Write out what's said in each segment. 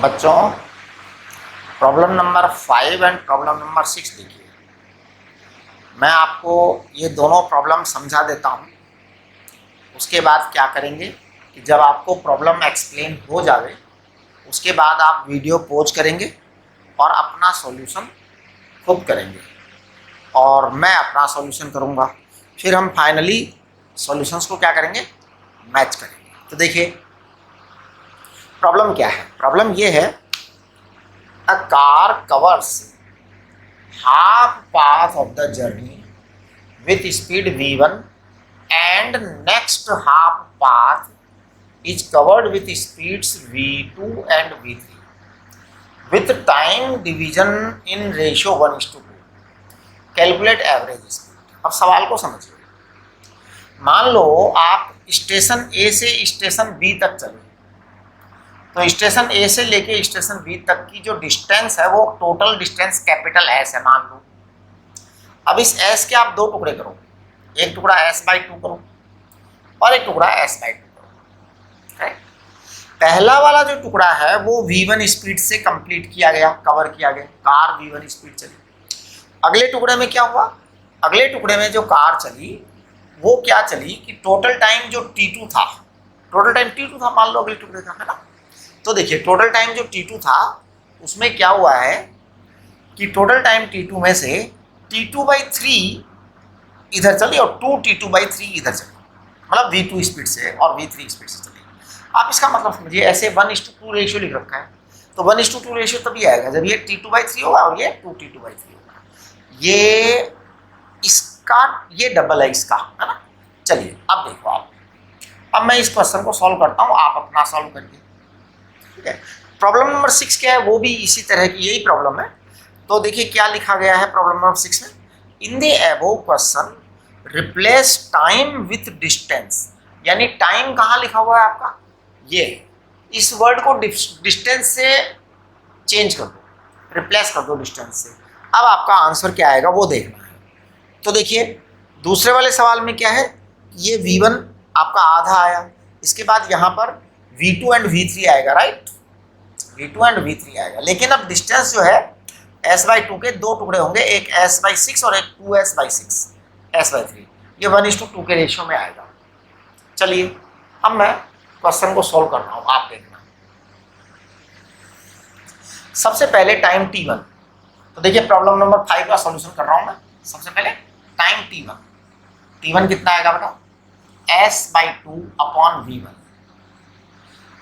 बच्चों, problem number 5 and problem number 6 देखिए। मैं आपको ये दोनों प्रॉब्लम समझा देता हूँ। उसके बाद क्या करेंगे कि जब आपको प्रॉब्लम एक्सप्लेन हो जाए उसके बाद आप वीडियो पॉज करेंगे और अपना सॉल्यूशन खुद करेंगे और मैं अपना सॉल्यूशन करूँगा। फिर हम फाइनली सॉल्यूशंस को क्या करेंगे, मैच करेंगे। तो देखिए प्रॉब्लम क्या है। प्रॉब्लम ये है, a car covers half path of the journey with speed v1 and next half path is covered with speeds v2 and v3 with time division in ratio 1:2. Calculate average speed. अब सवाल को समझिए। मान लो आप station ए से station B तक चले, तो स्टेशन ए से लेके स्टेशन बी तक की जो डिस्टेंस है वो टोटल डिस्टेंस कैपिटल एस है मान लो। अब इस एस के आप दो टुकड़े करो, एक टुकड़ा s/2 करो और एक टुकड़ा s/2 करो। पहला वाला जो टुकड़ा है वो v1 स्पीड से कंप्लीट किया गया, कवर किया गया, कार v1 स्पीड चली। अगले टुकड़े में क्या हुआ, अगले टुकड़े में जो कार चली वो क्या चली कि टोटल टाइम जो t2 था, टोटल टाइम t2 था मान लो अगले टुकड़े का, है ना। तो देखिए टोटल टाइम जो t2 था उसमें क्या हुआ है कि टोटल टाइम t2 में से t2/3 इधर चली और 2t2/3 इधर चली, मतलब v2 स्पीड से और v3 स्पीड से चली। आप इसका मतलब समझिए, ऐसे 1:2 रेशियो लिख रखा है, तो 1:2 रेशियो तभी आएगा जब ये t2/3 होगा और ये 2t2/3 होगा। ये डबल है इसका, है ना। चलिए अब देखो आप, अब मैं इस क्वेश्चन को सॉल्व करता हूँ, आप अपना सॉल्व करिए, ठीक है। प्रॉब्लम नंबर 6 क्या है, वो भी इसी तरह की यही प्रॉब्लम है। तो देखिए क्या लिखा गया है प्रॉब्लम नंबर 6 में, in the above question replace time with distance. यानी टाइम कहाँ लिखा हुआ है आपका, ये इस वर्ड को डिस्टेंस से चेंज कर दो, रिप्लेस कर दो डिस्टेंस से। अब आपका आंसर क्या आएगा वो देखना है। तो देखिए दूसरे वाले सवाल में क्या है, ये v1 आपका आधा आया, इसके बाद यहाँ पर v2 एंड v3 आएगा, राइट, v2 एंड v3 आएगा। लेकिन अब डिस्टेंस जो है s/2 के दो टुकड़े होंगे, एक s/6 और एक 2s/6, s/3, ये 1:2 के रेशियो में आएगा। चलिए अब मैं क्वेश्चन को सॉल्व कर रहा हूँ, आप देखना। सबसे पहले टाइम t1, तो देखिए प्रॉब्लम नंबर 5 का सॉल्यूशन कर रहा हूँ मैं। सबसे पहले टाइम t1 कितना आएगा बताओ, s/2 अपॉन v1,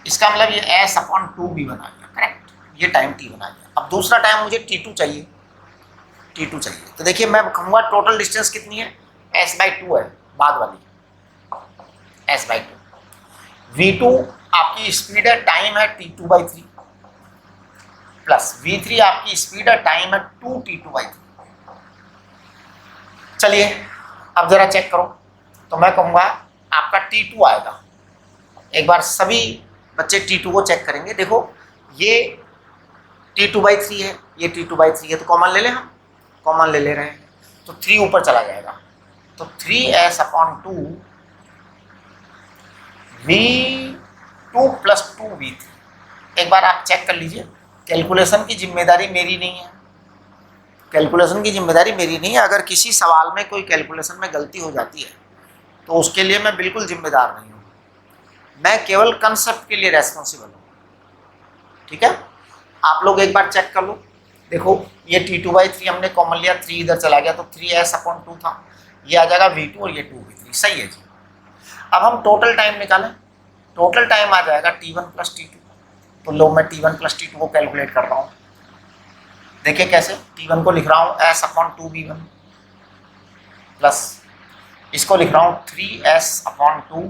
इसका मतलब ये s/2v1 आ गया, करेक्ट, ये टाइम t1 आ गया। अब दूसरा टाइम मुझे t2 चाहिए, तो देखिए मैं कहूँगा टोटल डिस्टेंस कितनी है, s/2 है, बाद वाली s/2। v2 आपकी स्पीड है, टाइम है t2/3 प्लस v3 आपकी स्पीड है, टाइम है 2t2/3। चलिए अब जरा चेक करो, तो मैं कहूँगा आपका t2 आएगा। एक बार सभी बच्चे t2 को चेक करेंगे। देखो ये t2/3 है, ये t2/3 है, तो कॉमन ले लें, हम कॉमन ले रहे हैं, तो 3 ऊपर चला जाएगा, तो 3s/2 v2 प्लस 2v3। एक बार आप चेक कर लीजिए, कैलकुलेशन की जिम्मेदारी मेरी नहीं है, कैलकुलेशन की जिम्मेदारी मेरी नहीं है। अगर किसी सवाल में कोई कैलकुलेशन में गलती हो जाती है तो उसके लिए मैं बिल्कुल जिम्मेदार नहीं हूँ, मैं केवल कंसेप्ट के लिए रेस्पॉन्सिबल हूँ, ठीक है। आप लोग एक बार चेक कर लो, देखो ये t2/3 हमने कॉमन लिया, 3 इधर चला गया, तो 3s/2 था, ये आ जाएगा v2 और ये 2v3, सही है जी। अब हम टोटल टाइम निकालें, टोटल टाइम आ जाएगा t1 प्लस t2। तो लो मैं t1 प्लस t2 को कैलकुलेट कर रहा हूँ, देखिए कैसे, t1 को लिख रहा हूँ s/2v1 प्लस इसको लिख रहा हूँ 3s/2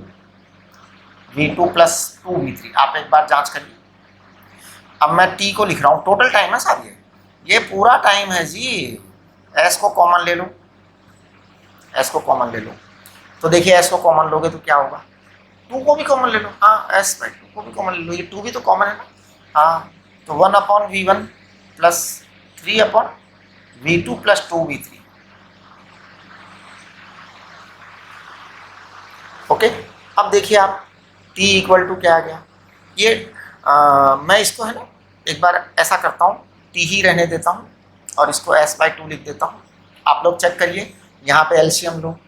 v2 प्लस 2v3। आप एक बार जांच करिए। अब मैं t को लिख रहा हूँ, टोटल टाइम है साहब, ये पूरा टाइम है जी। s को कॉमन ले लो, s को कॉमन ले लो, तो देखिए s को कॉमन लोगे तो क्या होगा, 2 को भी कॉमन ले लो, हाँ s/2 को भी कॉमन ले लो, ये 2 भी तो कॉमन है ना, हाँ, तो 1/v1 plus 3/v2 plus 2v3। Okay, अब देखिए आप t इक्वल टू क्या आ गया, ये मैं इसको है ना एक बार ऐसा करता हूँ, टी ही रहने देता हूँ और इसको s/2 लिख देता हूँ। आप लोग चेक करिए, यहाँ पे एलसीएम लो,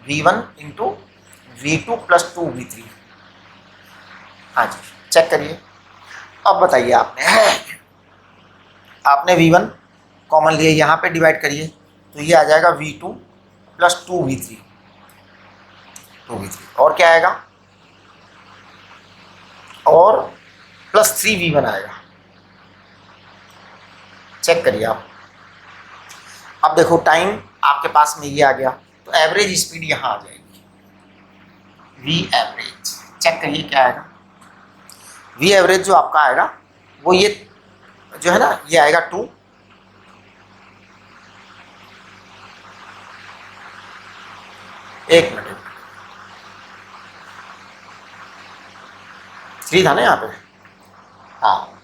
v1 into v2 plus 2v3। हाँ जी, चेक करिए। अब बताइए, आपने v1 कॉमन लिए, यहाँ पे डिवाइड करिए तो ये आ जाएगा v2 प्लस 2v3, और क्या आएगा, और प्लस 3v1 आएगा। चेक करिए आप। अब देखो टाइम आपके पास में ये आ गया, तो एवरेज स्पीड यहाँ आ जाएगी, v एवरेज। चेक करिए क्या आएगा, v एवरेज जो आपका आएगा वो ये जो है ना, ये आएगा 2, एक मिनट, 3 था ना यहाँ पे। हाँ,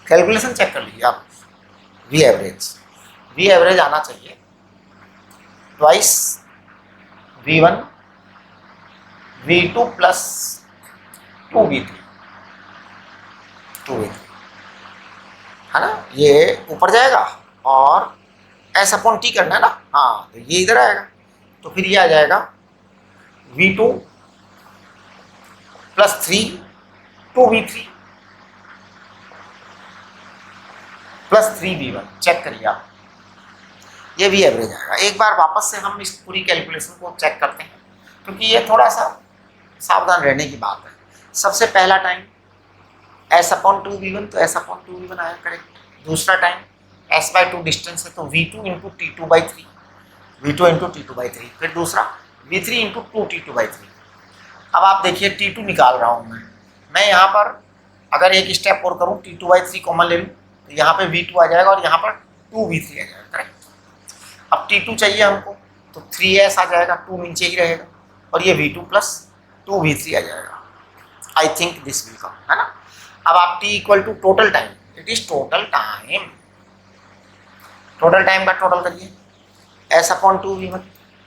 कैलकुलेशन चेक कर लीजिए आप। v एवरेज आना चाहिए twice v1 v2 plus 2v3 है ना, ये ऊपर जाएगा और s/t करना है ना। हाँ, तो ये इधर आएगा, तो फिर ये आ जाएगा v2 plus 3 2v3 plus 3v1। Check करिए आप, ये भी एवरेज आएगा। एक बार वापस से हम इस पूरी कैलकुलेशन को चेक करते हैं, क्योंकि ये थोड़ा सा सावधान रहने की बात है। सबसे पहला टाइम s/2v1, तो s/2v1 आया करेक्ट। दूसरा टाइम s/2 डिस्टेंस है, तो v2 इंटू t2/3, फिर दूसरा v3 इंटू 2t2/3। अब आप देखिए t2 निकाल रहा हूँ मैं यहाँ पर अगर एक स्टेप और करूँ, t2/3 कॉमन ले लूँ, तो यहाँ पे v2 आ जाएगा और यहाँ पर 2v3 आ जाएगा करेक्ट। अब t2 चाहिए हमको, तो 3s आ जाएगा, 2 नीचे ही रहेगा, और ये v2 प्लस 2v3 आ जाएगा। I think this will come, है ना। अब आप t equal to total time, it is total time का टोटल करिए, s/2v1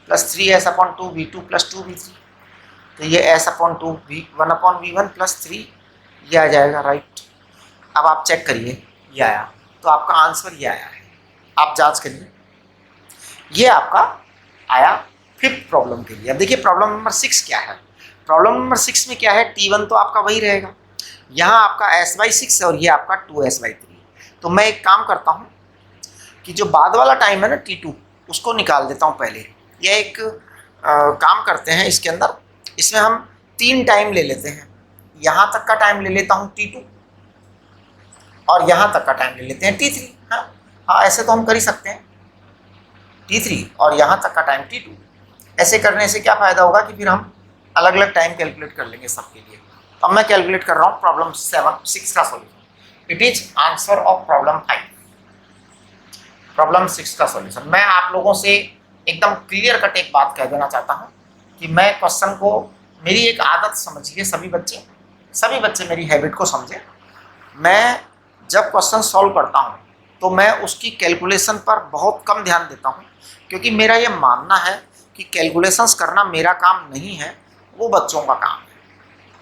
plus 3s/2v2 plus 2v3, तो ये s/2 1/v1 प्लस 3 ये आ जाएगा राइट। अब आप चेक करिए, ये आया, तो आपका आंसर ये आया है। आप जांच करिए, ये आपका आया 5th प्रॉब्लम के लिए। अब देखिए प्रॉब्लम नंबर 6 क्या है। प्रॉब्लम नंबर 6 में क्या है, t1 तो आपका वही रहेगा, यहाँ आपका s/6 है और ये आपका 2s/3। तो मैं एक काम करता हूँ कि जो बाद वाला टाइम है ना t2, उसको निकाल देता हूँ पहले। यह एक काम करते हैं इसके अंदर, इसमें हम 3 टाइम ले लेते हैं। यहाँ तक का टाइम ले लेता हूँ t2 और यहाँ तक का टाइम ले लेते हैं t3। हाँ, ऐसे तो हम कर ही सकते हैं, t3 और यहाँ तक का टाइम t2। ऐसे करने से क्या फ़ायदा होगा कि फिर हम अलग अलग टाइम कैलकुलेट कर लेंगे सबके लिए। तो अब मैं कैलकुलेट कर रहा हूँ प्रॉब्लम 6 का solution. It is answer of problem 6 का सॉल्यूशन। मैं आप लोगों से एकदम क्लियर कट एक बात कह देना चाहता हूँ कि मैं क्वेश्चन को, मेरी एक आदत समझिए, सभी बच्चे मेरी हैबिट को समझें। मैं जब क्वेश्चन सॉल्व करता हूँ तो मैं उसकी कैलकुलेशन पर बहुत कम ध्यान देता हूँ, क्योंकि मेरा ये मानना है कि कैलकुलेशंस करना मेरा काम नहीं है, वो बच्चों का काम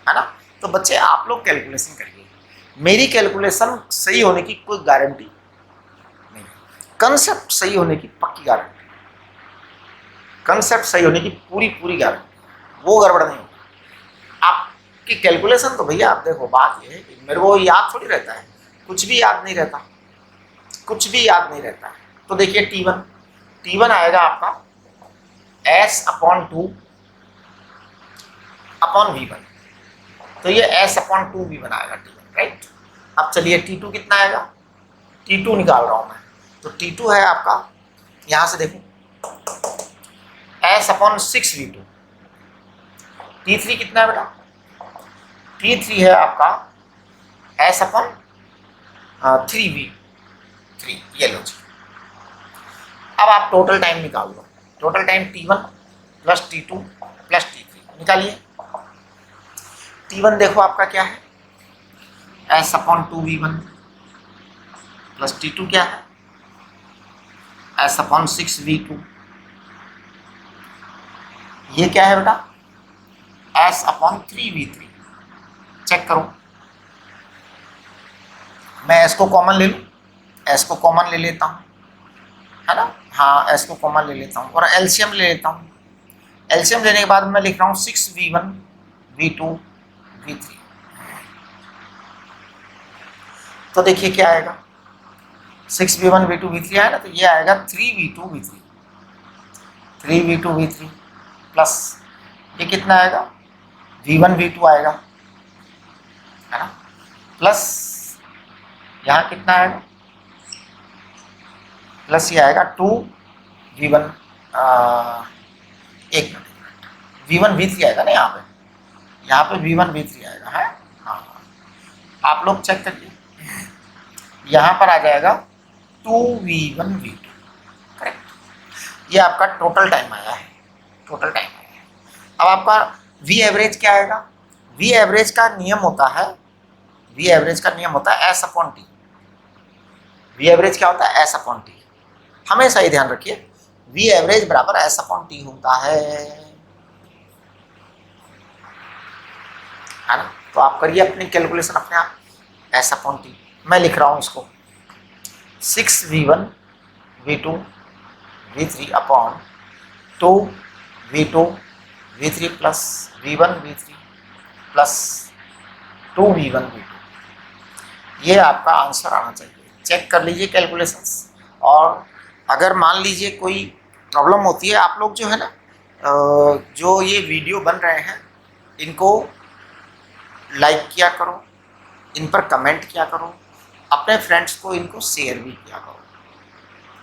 है ना। तो बच्चे आप लोग कैलकुलेशन करिए, मेरी कैलकुलेशन सही होने की कोई गारंटी नहीं, कंसेप्ट सही होने की पक्की गारंटी, कंसेप्ट सही होने की पूरी गारंटी, वो गड़बड़ नहीं होगी। आपकी कैलकुलेशन तो भैया आप देखो, बात ये है कि मेरे को याद थोड़ी रहता है, कुछ भी याद नहीं रहता है। तो देखिए t1 आएगा आपका s/2 अपॉन v1, तो ये s/2v1 आएगा t1 राइट। अब चलिए t2 कितना आएगा, t2 निकाल रहा हूं मैं, तो t2 है आपका, यहां से देखो s/6v2। t3 कितना है बेटा, t3 है आपका s/3v3, ये लो जी। अब आप टोटल टाइम निकाल लो, total time t1 plus t2 plus t3 निकालिए। t1 देखो आपका क्या है, s/2v1 प्लस t2 क्या है, s/6v2। ये क्या है बेटा, s/3v3। चेक करो, मैं एस को कॉमन ले लूँ, एस को कॉमन ले लेता हूँ, है ना, हाँ एस को कॉमन ले लेता हूँ और एलसीएम ले लेता हूँ। एलसीएम लेने के बाद मैं लिख रहा हूँ 6v1 v2 v3। तो देखिए क्या आएगा, 6v1 v2 v3 आया ना, तो ये आएगा 3v2 v3, 3v2 v3 plus ये कितना आएगा, v1 v2 आएगा, है ना, प्लस यहाँ कितना आएगा, प्लस ये आएगा 2v1 एक मिनट v1 v3 आएगा ना, यहाँ पे v1 v3 आएगा, है, हाँ आप लोग चेक करिए, यहाँ पर आ जाएगा 2v1 v2, करेक्ट। ये आपका टोटल टाइम आया है, टोटल टाइम आया है। अब आपका v एवरेज क्या आएगा, v एवरेज का नियम होता है, v एवरेज का नियम होता है s upon T. v average क्या होता है, s अपॉन टी, हमेशा ही ध्यान रखिए, v एवरेज बराबर s अपॉन टी होता है ना। तो आप करिए अपनी कैलकुलेशन अपने आप, s अपॉन टी मैं लिख रहा हूँ इसको 6v1 v2 v3 upon 2v2 v3 plus v1 v3 plus 2v1 v2। ये आपका आंसर आना चाहिए, चेक कर लीजिए कैलकुलेशंस। और अगर मान लीजिए कोई प्रॉब्लम होती है, आप लोग जो है ना जो ये वीडियो बन रहे हैं इनको लाइक किया करो, इन पर कमेंट किया करो, अपने फ्रेंड्स को इनको शेयर भी किया करो,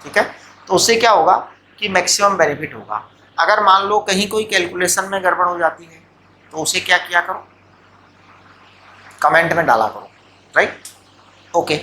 ठीक है। तो उससे क्या होगा कि मैक्सिमम बेनिफिट होगा। अगर मान लो कहीं कोई कैलकुलेशन में गड़बड़ हो जाती है तो उसे क्या किया करो, कमेंट में डाला करो, राइट, ओके।